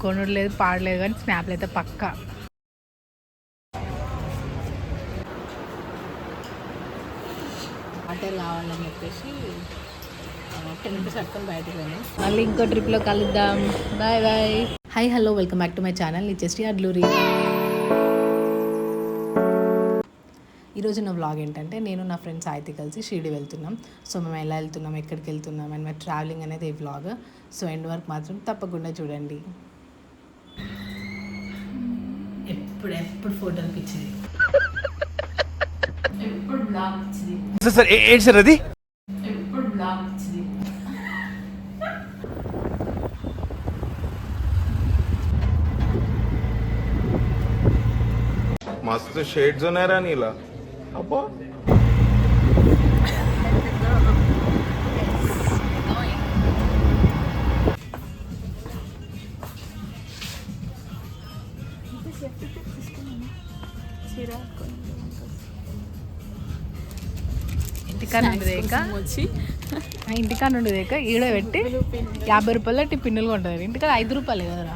కొనుడు లేదు పాడలేదు కానీ స్నాప్లు అయితే పక్కా. వాటర్ కావాలని చెప్పేసి 10 రూపీస్ కట్టుకొని బయటకు పోయినాయి. మళ్ళీ ఇంకో ట్రిప్లో కలుద్దాం. Bye bye. Hi hello, welcome back to my channel Nithyasri Adluri. ఈరోజు నా వ్లాగ్ ఏంటంటే నేను నా ఫ్రెండ్స్ సాయితి కలిసి షిరిడి వెళ్తున్నాం. సో మేము ఎలా వెళ్తున్నాం, ఎక్కడికి వెళ్తున్నాం అండ్ మా ట్రావెలింగ్ అనేది ఈ వ్లాగ్. సో ఎండ్ వరకు మాత్రం తప్పకుండా చూడండి. ఎప్పుడు ఫోటోలు పిచ్చింది, ఎప్పుడు బ్లాగ్ పిచ్చింది సార్. ఏంటి సార్ అది? ఎప్పుడు బ్లాగ్ పిచ్చింది. मस्त शेड्स ఉన్నాయి రా నీలా. అబ్బా ఇంటికాడ నుండి దేక ఈడ పెట్టి 50 రూపాయలు అట్టి పిన్నులు కొంటుంది. ఇంటికాడ 5 రూపాయలు కదరా.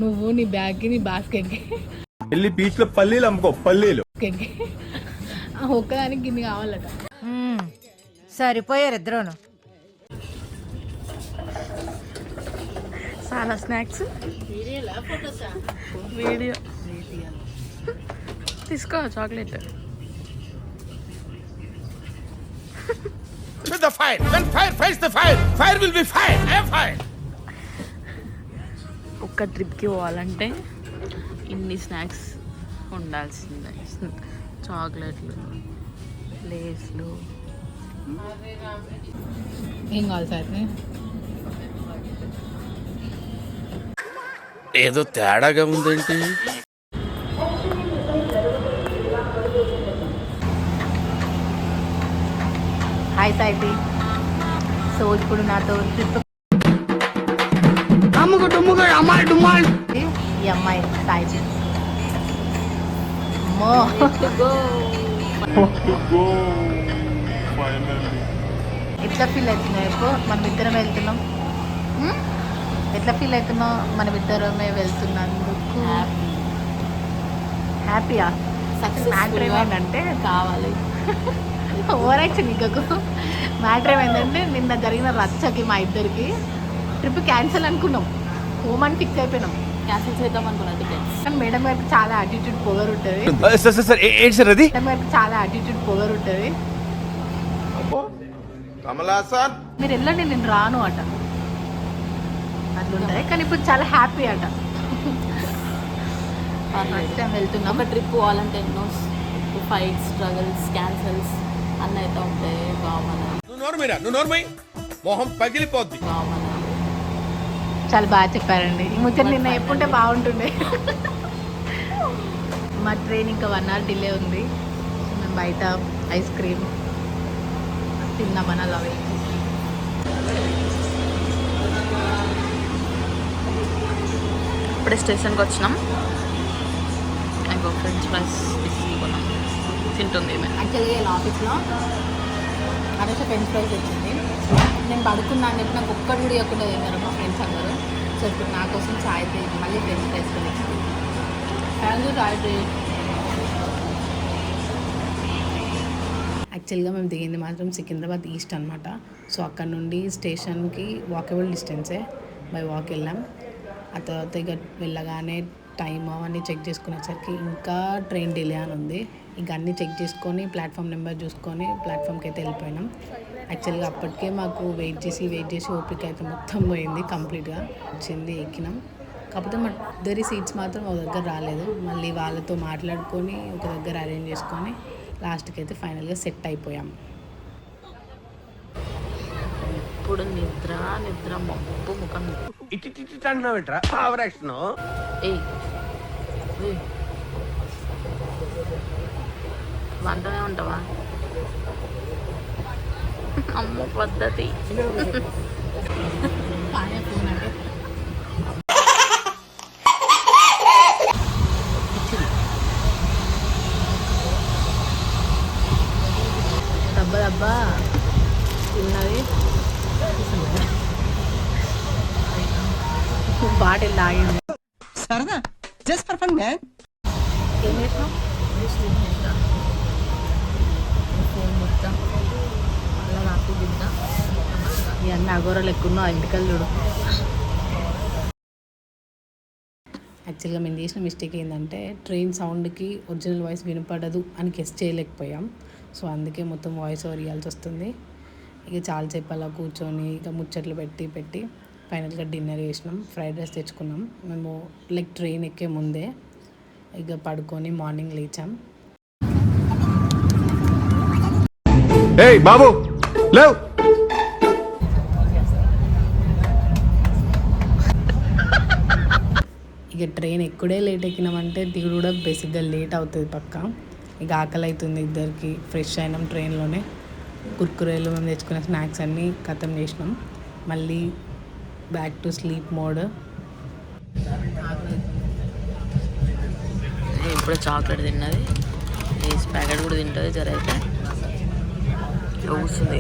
నువ్వు నీ బ్యాగ్కి నీ బాస్కెట్కి వెళ్ళి బీచ్ లో పల్లీలు అమ్ముకో. పల్లీలు ఒక్కదానికి గిన్ని కావాలట. సరిపోయారు ఇద్దరును. చాలా స్నాక్స్ వీడియో తీసుకో. Chocolate the fire when fire fights the fire, fire will be fire. I am fire. ఒక్క ట్రిప్కి పోవాలంటే ఇన్ని స్నాక్స్ ఉండాల్సిందే. చాక్లెట్లు, లేస్లు. ఏం కావాలి సార్? ఏదో తేడాగా ఉందేంటి? హాయ్ సాయితి. సో ఇప్పుడు నాతో ట్రిప్ ఈ అమ్మాయి సాయితి. ఎట్లా ఫీల్ అవుతున్నావు ఇప్పుడు మనం ఇద్దరం వెళ్తున్నాం? ఎట్లా ఫీల్ అవుతున్నావు మనం ఇద్దరమే వెళ్తున్నందుకు? హ్యాపీయా? మ్యాటర్ ఏమైందంటే కావాలి ఓవరాక్షన్ ఇంకకు. మ్యాటర్ ఏమైందంటే నిన్న జరిగిన రచ్చకి మా ఇద్దరికి ట్రిప్ క్యాన్సిల్ అనుకున్నాం. హోమని ఫిక్స్ అయిపోయినాం. క్యాన్సిల్ చేద్దాం అనుకున్నా టికెట్స్. కానీ మేడం గారికి చాలా యాటిట్యూడ్ పొగరు ఉంటుంది. ఏంటి సార్ అది? మేడం గారికి చాలా యాటిట్యూడ్ పొగరు ఉంటుంది. కమలాసన్ మీరు వెళ్ళండి నేను రాను అట అట్లుంటాయి. కానీ ఇప్పుడు చాలా హ్యాపీ అట. ఫస్ట్ టైం వెళ్తున్నాం. ఒక ట్రిప్ పోవాలంటే ఎన్నో ఫైట్స్, స్ట్రగల్స్, క్యాన్సల్స్ అన్నీ అయితే ఉంటాయి. కామన్ మొహం పగిలిపోద్ది. కామన్. చాలా బాగా చెప్పారండి. ఈ ముచ్చట నిన్న ఎప్పుంటే బాగుంటుండే. మా ట్రైన్ ఇంకా 1 hour డిలే ఉంది. మేము బయట ఐస్ క్రీమ్ తిన్నామని అలా వెళ్ళి ఇప్పుడే స్టేషన్కి వచ్చినాం. ఇంకో ఫ్రెంచ్ ఫ్రైస్ తీసుకున్నాం. తింటుంది యాక్చువల్గా ఇలా ఆఫీస్లో అనేసి ఫ్రెంచ్ ఫ్రైస్ వచ్చింది. నేను పడుకున్నా అని చెప్పి నాకు ఒక్కటి కూడా ఇవ్వకుండా తిన్నారు మా ఫ్రెండ్స్ అందరూ. సో ఇప్పుడు నా కోసం చాయ్ మళ్ళీ ఫ్రెంచ్ ఫ్రైస్ వచ్చింది. చాయ్ యాక్చువల్గా మేము దిగింది మాత్రం సికింద్రాబాద్ ఈస్ట్ అనమాట. సో అక్కడ నుండి స్టేషన్కి వాకబుల్ డిస్టెన్సే, బై వాక్ వెళ్ళాం. ఆ తర్వాత ఇక వెళ్ళగానే టైం అవన్నీ చెక్ చేసుకునేసరికి ఇంకా ట్రైన్ డిలే అని ఉంది. ఇంక అన్నీ చెక్ చేసుకొని ప్లాట్ఫామ్ నెంబర్ చూసుకొని ప్లాట్ఫామ్కి అయితే వెళ్ళిపోయినాం. యాక్చువల్గా అప్పటికే మాకు వెయిట్ చేసి ఓపిక అయితే మొత్తం పోయింది. కంప్లీట్గా వచ్చింది, ఎక్కినాం. కాకపోతే మా ఇద్దరి సీట్స్ మాత్రం ఒక దగ్గర రాలేదు. మళ్ళీ వాళ్ళతో మాట్లాడుకొని ఒక దగ్గర అరేంజ్ చేసుకొని లాస్ట్కి అయితే ఫైనల్గా సెట్ అయిపోయాం. ఇప్పుడు నిద్ర మబ్బు ముఖం. వంటనే ఉంటావా? అమ్మ పద్ధతి. దబ్బా తిన్నది బాటిల్ తాగింది. సరదా జస్ట్ ఫర్ ఫన్ మ్యాన్. ఏం చేసినావు ఫోన్ మొత్తం అలా నాకు తింటా ఇవన్నీ అగోరలు ఎక్కువ ఇంటికల్ చూడు. యాక్చువల్గా మేము చేసిన మిస్టేక్ ఏంటంటే ట్రైన్ సౌండ్కి ఒరిజినల్ వాయిస్ వినపడదు అని గెస్ చేయలేకపోయాం. సో అందుకే మొత్తం వాయిస్ ఓవర్ ఇవ్వాల్సి వస్తుంది. ఇక చాలాసేపు అలా కూర్చొని ఇక ముచ్చట్లు పెట్టి ఫైనల్గా డిన్నర్ చేసినాం. ఫ్రైడ్ రైస్ తెచ్చుకున్నాం. మేము లైక్ ట్రైన్ ఎక్కే ముందే ఇక పడుకొని మార్నింగ్ లేచాం. ఏయ్ బాబు లేవ్. ఇక ట్రైన్ ఎక్కడే లేట్ ఎక్కినామంటే దిగుడు కూడా బేసిక్గా లేట్ అవుతుంది పక్క. ఇక ఆకలి అవుతుంది ఇద్దరికి. ఫ్రెష్ అయినాం ట్రైన్లోనే. కుర్కురేలు మేము తెచ్చుకున్న స్నాక్స్ అన్నీ ఖతం చేసినాం. మళ్ళీ బ్యాక్ టు స్లీప్ మోడ్. ఇప్పుడు చాక్లెట్ తిన్నది లేస్ ప్యాకెట్ కూడా తింటుంది జర అయితే కూస్తుంది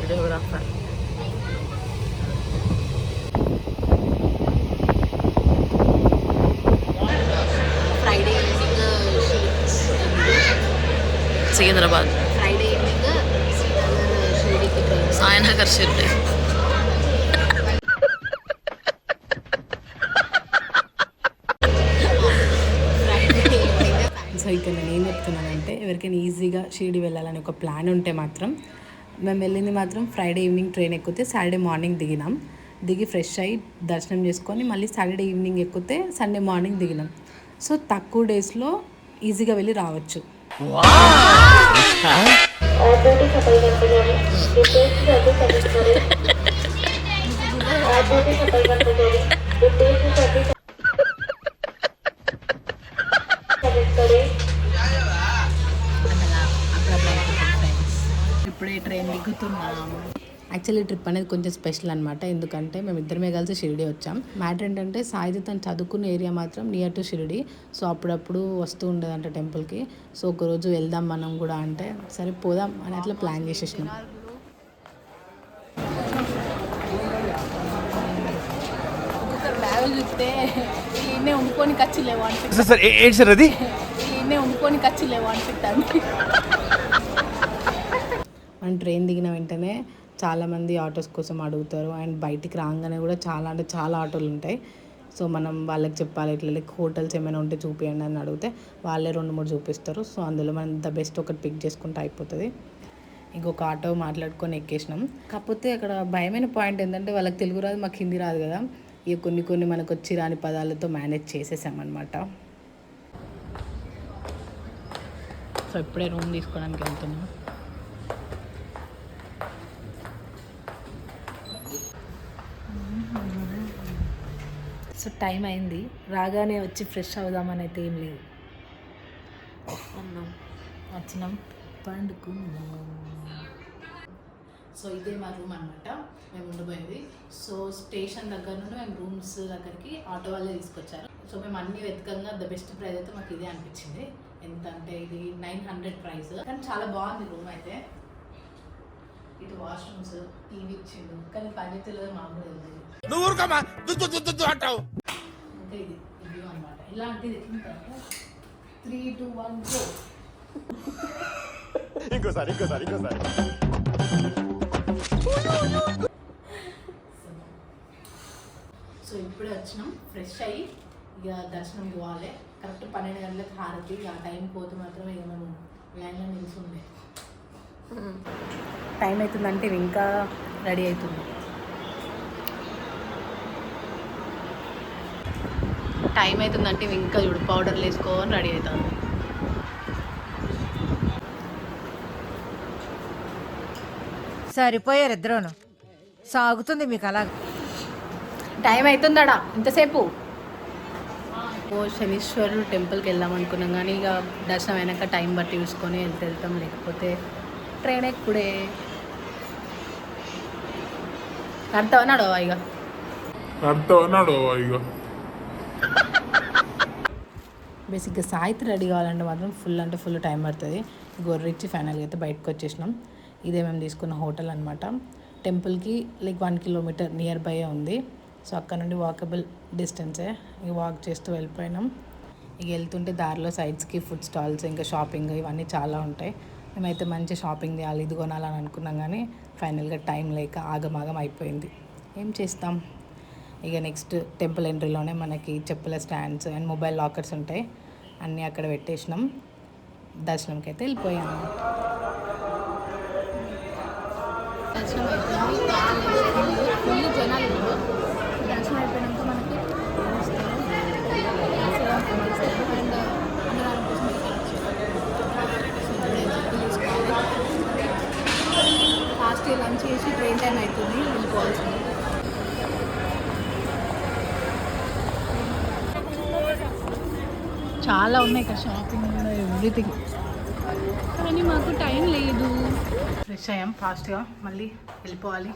videographer. Friday evening Secunderabad, Friday evening షిరిడీకి ట్రైన్, సాయినగర్ షిరిడి. సో ఇక్కడ నేను ఏం చెప్తున్నానంటే ఎవరికైనా ఈజీగా షిరిడి వెళ్ళాలని ఒక ప్లాన్ ఉంటే మాత్రం మేము వెళ్ళింది మాత్రం ఫ్రైడే ఈవినింగ్ ట్రైన్ ఎక్కితే సాటర్డే మార్నింగ్ దిగినాం. దిగి ఫ్రెష్ అయ్యి దర్శనం చేసుకొని మళ్ళీ సాటర్డే ఈవినింగ్ ఎక్కితే సండే మార్నింగ్ దిగినాం. సో తక్కువ డేస్లో ఈజీగా వెళ్ళి రావచ్చు. ఇప్పుడే ట్రైన్ దిగుతున్నాం. యాక్చువల్లీ ట్రిప్ అనేది కొంచెం స్పెషల్ అనమాట. ఎందుకంటే మేము ఇద్దరమే కలిసి షిరిడి వచ్చాం. మ్యాటర్ ఏంటంటే సాయిది తను చదువుకున్న ఏరియా మాత్రం నియర్ టు షిరిడి. సో అప్పుడప్పుడు వస్తూ ఉండదంట టెంపుల్కి. సో ఒకరోజు వెళ్దాం మనం కూడా అంటే సరే పోదాం అని అట్లా ప్లాన్ చేసేసినాం. బ్యాగులు చూస్తే ఈయనే ఉండుకొని ఖర్చులేవు అనిపిస్తుంది. సార్ ఏంటి సార్ అది? ఈయనే ఉండుకొని ఖర్చులేవు అనిపిస్తుంది. మనం ట్రైన్ దిగిన వెంటనే చాలామంది ఆటోస్ కోసం అడుగుతారు. అండ్ బయటికి రాగానే కూడా చాలా అంటే చాలా ఆటోలు ఉంటాయి. సో మనం వాళ్ళకి చెప్పాలి ఇట్లా లైక్ హోటల్స్ ఏమైనా ఉంటే చూపించండి అని అడిగితే వాళ్ళే 2-3 చూపిస్తారు. సో అందులో మనం ద బెస్ట్ ఒకటి పిక్ చేసుకుంటే అయిపోతుంది. ఇంకొక ఆటో మాట్లాడుకొని ఎక్కేసినాం. కాకపోతే అక్కడ భయమైన పాయింట్ ఏంటంటే వాళ్ళకి తెలుగు రాదు, మాకు హిందీ రాదు కదా. ఇక కొన్ని మనకు వచ్చి రాని పదాలతో మేనేజ్ చేసేసామన్నమాట. సో ఇప్పుడే రూమ్ తీసుకోవడానికి వెళ్తున్నాం. సో టైం అయింది. రాగానే వచ్చి ఫ్రెష్ అవుదామని అయితే ఏం లేదు. వచ్చినాం పండుకున్నాం. సో ఇదే మా రూమ్ అనమాట మేము ఉండబోయేది. సో స్టేషన్ దగ్గర నుండి మేము రూమ్స్ దగ్గరికి ఆటో వాళ్ళే తీసుకొచ్చారు. సో మేము అన్ని వెతకంగా ద బెస్ట్ ప్రైస్ అయితే మాకు ఇదే అనిపించింది. ఎంత అంటే ఇది 900 ప్రైస్. కానీ చాలా బాగుంది రూమ్ అయితే. ఇటు వాష్రూమ్స్, టీవీ ఇచ్చిండు. కానీ పంచాయతీలో మామూలు వెళ్ళలేదు. నువ్వు ఊరుకోమా అంటావు. ఇంకా ఇది వ్యూ అనమాట. ఇలాంటిది 3, 2, 1 గో. ఇంకోసారి సో ఇప్పుడే వచ్చినాం ఫ్రెష్ అయ్యి ఇక దర్శనం పోవాలి. కరెక్ట్ 12 గంటలకు హారతి. ఆ టైం పోతే మాత్రం ఇక మనం లైన్లో నిల్చుండే. టైం అవుతుందంటే ఇంకా రెడీ అవుతుంది. టైం అవుతుందంటే ఇంకా చూడు పౌడర్లు వేసుకోని రెడీ అవుతుంది. సరిపోయారు ఇద్దరును. సాగుతుంది మీకు అలా. టైం అవుతుందాడా ఇంతసేపు. శనీశ్వరుడు టెంపుల్కి వెళ్దాం అనుకున్నాం కానీ ఇక దర్శనం అయినాక టైం బట్టి చూసుకొని వెళ్తాం. లేకపోతే ట్రైన్ ఎక్కుడే అర్థమన్నాడు ఇక బేసిక్గా సాయిత్రి రెడీ కావాలంటే మాత్రం ఫుల్ అంటే ఫుల్ టైం పడుతుంది. గొర్రెచ్చి ఫైనల్గా అయితే బయటకు వచ్చేసినాం. ఇదే మేము తీసుకున్న హోటల్ అనమాట. టెంపుల్కి లైక్ 1 కిలోమీటర్ నియర్ బై ఉంది. సో అక్కడ నుండి వాకబుల్ డిస్టెన్సే. ఇక వాక్ చేస్తూ వెళ్ళిపోయినాం. ఇక వెళ్తుంటే దారిలో సైడ్స్కి ఫుడ్ స్టాల్స్ ఇంకా షాపింగ్ ఇవన్నీ చాలా ఉంటాయి. మేమైతే మంచి షాపింగ్ చేయాలి, ఇది కొనాలని అనుకున్నాం కానీ ఫైనల్గా టైం లేక ఆగమాగం అయిపోయింది. ఏం చేస్తాం. ఇక నెక్స్ట్ టెంపుల్ ఎంట్రీలోనే మనకి చెప్పుల స్టాండ్స్ అండ్ మొబైల్ లాకర్స్ ఉంటాయి. అన్నీ అక్కడ పెట్టేసినాం. దర్శనంకి అయితే వెళ్ళిపోయాము. దర్శనం అయిపోయింది. ఫుల్ జనాలు ఉన్నారు. దర్శనం అయిపోయాక మనకి అండ్ అన్నదానం కోసం ఫాస్ట్ లంచ్ చేసి ట్రైన్ టైం అవుతుంది, వెళ్ళిపోవాల్సింది. చాలా ఉన్నాయి ఇక్కడ షాపింగ్, ఎవ్రీథింగ్, కానీ మాకు టైం లేదు. ఫ్రెష్ అయ్యాం ఫాస్ట్గా, మళ్ళీ వెళ్ళిపోవాలి.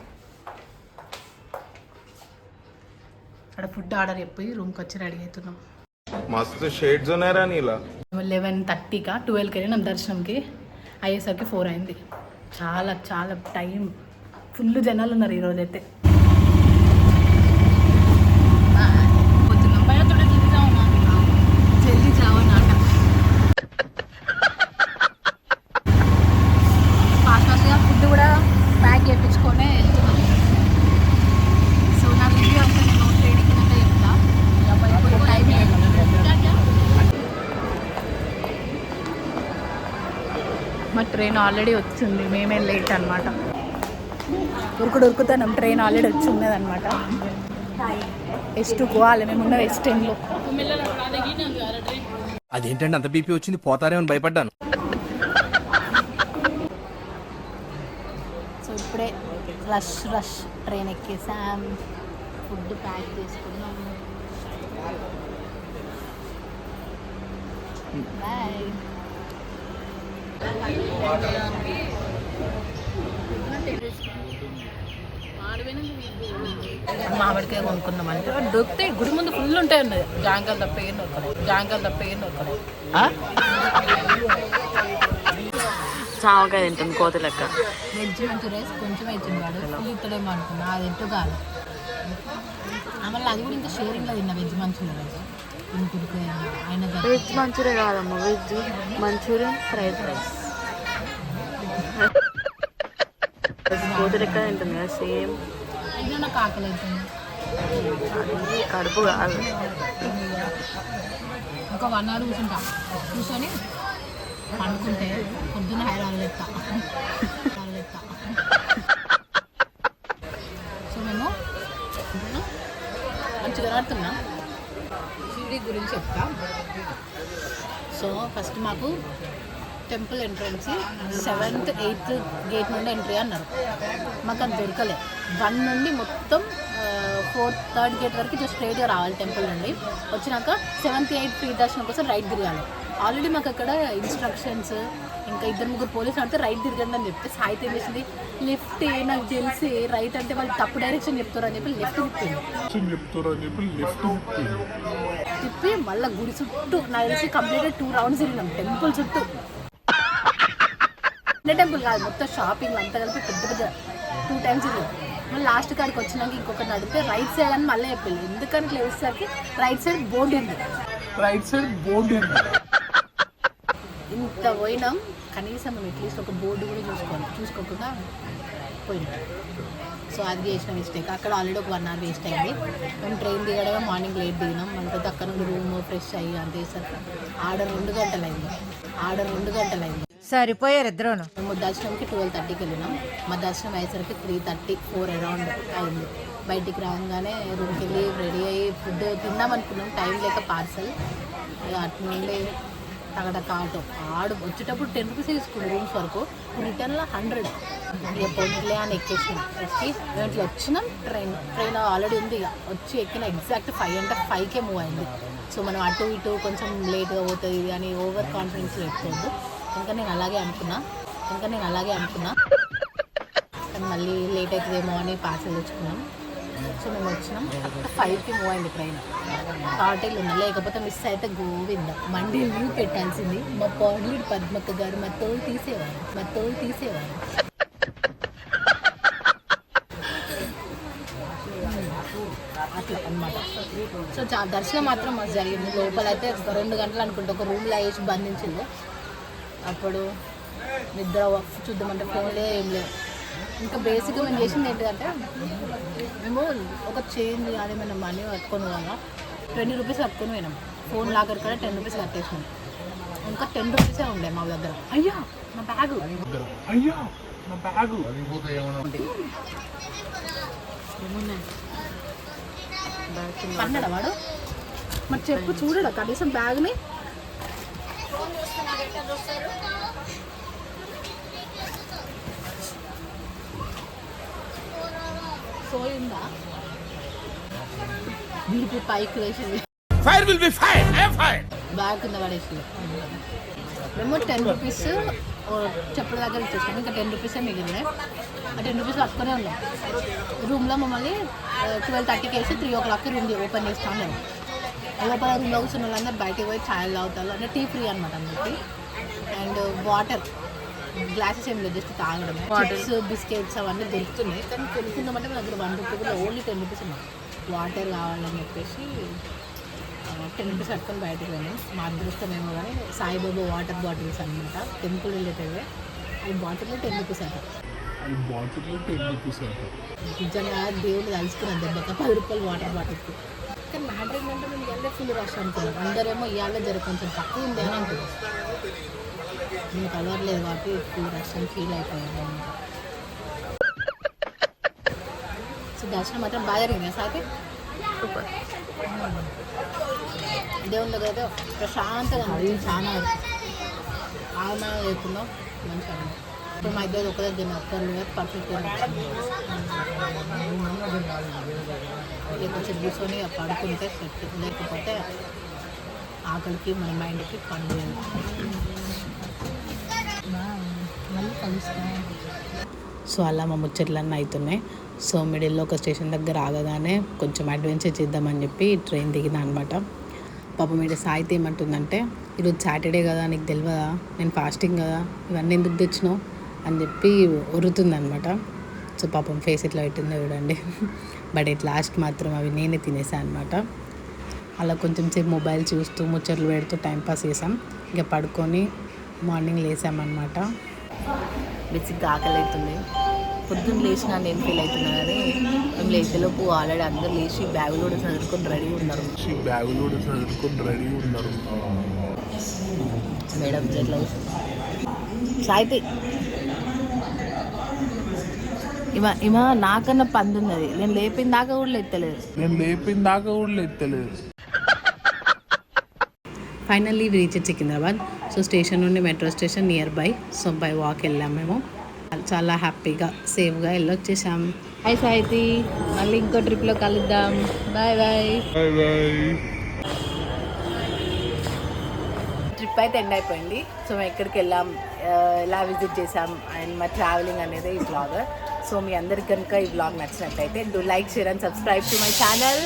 అక్కడ ఫుడ్ ఆర్డర్ చెప్పి రూమ్కి వచ్చి రెడీ అవుతున్నాం. మస్తు షేడ్స్ ఉన్నాయరా నీలా. 11:30కా 12కి వెళ్ళినాం దర్శనంకి. అయ్యేసరికి 4 అయింది. చాలా చాలా టైం, ఫుల్ జనాలు ఉన్నారు ఈరోజు అయితే. జల్దీ జావ నాట ఫాస్ట్గా ఫుడ్ కూడా ప్యాక్ చేయించుకొని వెళ్తున్నాం. సో నా వీడియో అంటే నేను ట్రైన్ ఎక్కినట్టే చెప్తా. టైం మా ట్రైన్ ఆల్రెడీ వచ్చింది, మేమే లేట్ అనమాట. ఉరుకుతున్నాం, ట్రైన్ ఆల్రెడీ వచ్చి ఉన్నదనమాట. ఎస్ట్ పోవాలి, మేము ఉన్న వెస్ట్ ఎండ్లో. అదేంటంటే అంత బీపీ వచ్చింది, పోతారేమని భయపడ్డాను. సో ఇప్పుడే రష్ ట్రైన్ ఎక్కేసాం. ఫుడ్ ప్యాక్ చేసుకున్నాం. బాయ్. మామిడికాయ కొనుక్కుందాం అంటే దొరుకుతాయి. గుడి ముందు ఫుల్ ఉంటాయి అన్నది. జాంకాయలు తప్ప ఏం దొరకలేదు. చావకాయ తింటాం కోతి లెక్క. వెజ్ మంచూరియా కొంచెం ఇచ్చింది వాడు, ఫుల్ ఇత్తడేమో అనుకున్నా. అది ఎట్టు కాదు. మళ్ళీ అది కూడా ఇంకా షేరింగ్లో తిన్నా వెజ్ మంచూరియా అయితే. వెజ్ మంచూరియా కాదమ్మా, వెజ్ మంచూరియన్ ఫ్రైడ్ రైస్. కోతి లెక్క తింటుంది కదా సేమ్. ఇది నాకు ఆకలి అవుతుంది. అది కడుపు కాదు. ఒక 1 hour కూర్చొని పండుకుంటే పొద్దున్న హైదరాబాద్ లెక్క. సో మేము మంచిగా ఆడుతున్నాం. షిరిడి గురించి చెప్తా. సో ఫస్ట్ మాకు temple entrance 7th 8th gate నుండి ఎంట్రీ అన్నారు. మాకు అది దొరకలే. 1 నుండి మొత్తం 4th 3rd గేట్ వరకు జస్ట్ స్ట్రైట్గా రావాలి టెంపుల్ నుండి. వచ్చినాక 7th 8th ఫ్రీ దర్శనం కోసం రైట్ తిరగాలి. ఆల్రెడీ మాకు అక్కడ ఇన్స్ట్రక్షన్స్, ఇంకా 2-3 పోలీసులు అంటే రైట్ తిరగండి అని చెప్తే సాయితీ ఏం చేసింది, లెఫ్ట్ నాకు తెలిసి రైట్ అంటే వాళ్ళు తప్పు డైరెక్షన్ చెప్తారు అని చెప్పి లెఫ్ట్ తిప్పి మళ్ళీ గుడి చుట్టూ నాకు తెలిసి కంప్లీట్గా 2 rounds తిరిగినాం టెంపుల్ చుట్టూ. టెంపుల్ కాదు, మొత్తం షాపింగ్ అంతా కలిపి పెద్ద 2 times తిరిగాం. మళ్ళీ లాస్ట్ కాడికి వచ్చినాక ఇంకొకటి అడిగితే రైట్ సైడ్ అని మళ్ళీ చెప్పాలి. ఎందుకని ఇట్లా వేసేసరికి రైట్ సైడ్ బోర్డు ఉంది. ఇంత పోయినాం, కనీసం మనం అట్లీస్ట్ ఒక బోర్డు కూడా చూసుకోకుండా పోయినాం. సో అది చేసిన మిస్టేక్. అక్కడ ఆల్రెడీ ఒక 1 hour వేస్ట్ అయింది. మేము ట్రైన్ దిగడమే మార్నింగ్ లేట్ దిగినాం. మనతో అక్కడ నుండి రూమ్ ఫ్రెష్ అయ్యి అంత చేసరికి ఆర్డర్ 2 గంటలు అయింది. సరిపోయారు ఇద్దరును. మేము దర్శనంకి 12:30కి వెళ్ళినాం. మా దర్శనం అయ్యేసరికి 3:30-4 అరౌండ్ అయింది. బయటికి రాగానే రూమ్కి వెళ్ళి రెడీ అయ్యి ఫుడ్ తిందాం అనుకున్నాం, టైం లేక పార్సల్. అటు నుండి తగడక ఆడు వచ్చేటప్పుడు 10 rupees తీసుకున్నాం రూమ్స్ వరకు, రిటర్న్లో 100. ఇక పొందిలే అని ఎక్కేసినాం. ఎక్కి మేము ఇట్లా వచ్చినాం. ట్రైన్ ఆల్రెడీ ఉంది. ఇక వచ్చి ఎక్కిన ఎగ్జాక్ట్ 5 అంటే 5కే మూవ్ అయింది. సో మనం అటు ఇటు కొంచెం లేట్గా పోతుంది ఇది అని ఓవర్ కాన్ఫిడెన్స్ పెట్టుకోవద్దు. ఇంకా నేను అలాగే అనుకున్నా. కానీ మళ్ళీ లేట్ అవుతుందేమో అని పార్సల్ తెచ్చుకున్నాం. సో మేము వచ్చినాం 5కి మూవ్ అయింది ట్రైన్. టాటేలు ఉన్నాయి, లేకపోతే మిస్ అయితే గోవింద మండి లీవ్ పెట్టాల్సింది. మా పాండ్లీడ్ పద్మక్క గారు మా తోలు తీసేవారు. అట్లా అన్నమాట. సో దర్శనం మాత్రం మాకు జరిగింది. లోపల అయితే 2 గంటలు అనుకుంటే ఒక రూమ్లో వేసి బంధించింది. అప్పుడు నిద్ర చూద్దామంటే ఫోన్లే ఏం లేవు. ఇంకా బేసిక్గా మేము చేసింది ఏంటంటే మేము ఒక చేంజ్ కానీ మేము మనీ పట్టుకొని వల్ల 20 రూపీస్ పట్టుకొని పోయినాం. ఫోన్ లాగర్ కూడా 10 రూపీస్ కట్టేసినాం. ఇంకా 10 రూపీసే ఉండే మా దగ్గర. అయ్యా నా బ్యాగు పన్నాడా వాడు? మరి చెప్పు, చూడడా కనీసం బ్యాగ్ని? సోయిందా వీడికి పైకి వేసింది. Fire will be fire. I am fire. Bag కింద పడేసి మేము 10 రూపీస్ చెప్పుల దగ్గర ఇచ్చేసాము. ఇంకా 10 రూపీసే మిగిలినాయి. ఆ 10 రూపీస్ పట్టుకునే ఉన్నాం. రూమ్లో మమ్మల్ని 12:30కి వేసి 3 o'clockకి రూమ్ ఓపెన్ చేస్తాను. నేను లోపల రూమ్లో కూర్చున్న వాళ్ళందరూ బయటకు పోయి ఛాయలు తాగుతారు. అంటే టీ ఫ్రీ అనమాట అందరికి. అండ్ వాటర్ గ్లాసెస్ ఏం లేదు, జస్ట్ తాగడమే. చిప్స్ బిస్కెట్స్ అవన్నీ దొరుకుతున్నాయి. కానీ కొనుక్కుందామంటే మన దగ్గర 1 రూపీ కూడా, ఓన్లీ 10 రూపీస్ ఉన్నాయి. వాటర్ కావాలని చెప్పేసి 10 రూపీస్ పట్టుకొని బయటకు పోయినాం. మా అదృష్టం ఏమో కానీ సాయిబాబా వాటర్ బాటిల్స్ అనమాట, టెంపుల్ రిలేటెడ్. అది బాటిల్లో 10 రూపీస్ అట. నిజంగా దేవుడు తలుచుకున్నాను దెబ్బక 10 రూపాయలు వాటర్ బాటిల్కి. కానీ మ్యాటర్ ఏంటంటే మేము ఇవాళ ఫుల్ రష్ అనుకున్నాం. అందరేమో ఇవాళ జర కొంచెం తక్కువ ఉంది అని అంటున్నాం. మేము కలవట్లేదు కాబట్టి ఫుల్ రష్ అని ఫీల్ అయిపోయాను. సో దర్శనం మాత్రం బాగా జరిగింది. సాకి దేవుని దగ్గర అయితే ప్రశాంతంగా ఉంది. చాలా ఆమె లేకున్నాం మంచిగా. ఇప్పుడు మా ఇద్దరు ఒక దగ్గర ఒక్కరు పర్ఫెక్ట్గా కొంచెం కూర్చొని పడుకుంటే సెట్, లేకపోతే ఆకలికి మన మైండ్కి పని మళ్ళీ కలుస్తాం. సో అలా మా ముచ్చట్లన్నీ అవుతున్నాయి. సో మిడిల్లో ఒక స్టేషన్ దగ్గర ఆగగానే కొంచెం అడ్వెంచర్ చేద్దామని చెప్పి ట్రైన్ దిగిన అనమాట. పాపం మీద సాయితే ఏమంటుందంటే, ఈరోజు సాటర్డే కదా, నీకు తెలియదా నేను ఫాస్టింగ్ కదా, ఇవన్నీ ఎందుకు తెచ్చినావు అని చెప్పి ఉరుతుందనమాట. సో పాపం ఫేస్ ఇట్లా పెట్టిందో చూడండి. బట్ ఇట్ లాస్ట్ మాత్రం అవి నేనే తినేసాను అనమాట. అలా కొంచెం సేపు మొబైల్ చూస్తూ ముచ్చట్లు పెడుతూ టైంపాస్ చేసాం. ఇక పడుకొని మార్నింగ్ లేసామన్నమాట. బేసిక్గా ఆకలి అవుతుంది. పొద్దున్న లేచినా నేను ఫీల్ అవుతున్నా కానీ మేము లేచేలోపు ఆల్రెడీ అందరూ లేచి బ్యాగులు కూడా చదువుకొని రెడీ ఉన్నారు. మేడం ఎట్లా సాయితే ఇమా నాకన్నా పంది ఉన్నది. నేను లేపిన దాకా కూడా ఎత్తలేదు. Finally reach Secunderabad. So station నుండి metro station near by. So by walk వెళ్ళాం మేము. చాలా హ్యాపీగా సేఫ్గా వెళ్ళొచ్చేసాం. హాయ్ సాయితి, మళ్ళీ ఇంకో ట్రిప్లో కలుద్దాం. Bye bye. ట్రిప్ అయితే ఎండ్ అయిపోయింది. సో మేము ఎక్కడికి వెళ్ళాం, ఎలా విజిట్ చేసాం అండ్ మా ట్రావెలింగ్ అనేది ఈ బ్లాగ్. సో మీ అందరికి కనుక ఈ బ్లాగ్ నచ్చినట్లయితే do like, share and subscribe to my channel.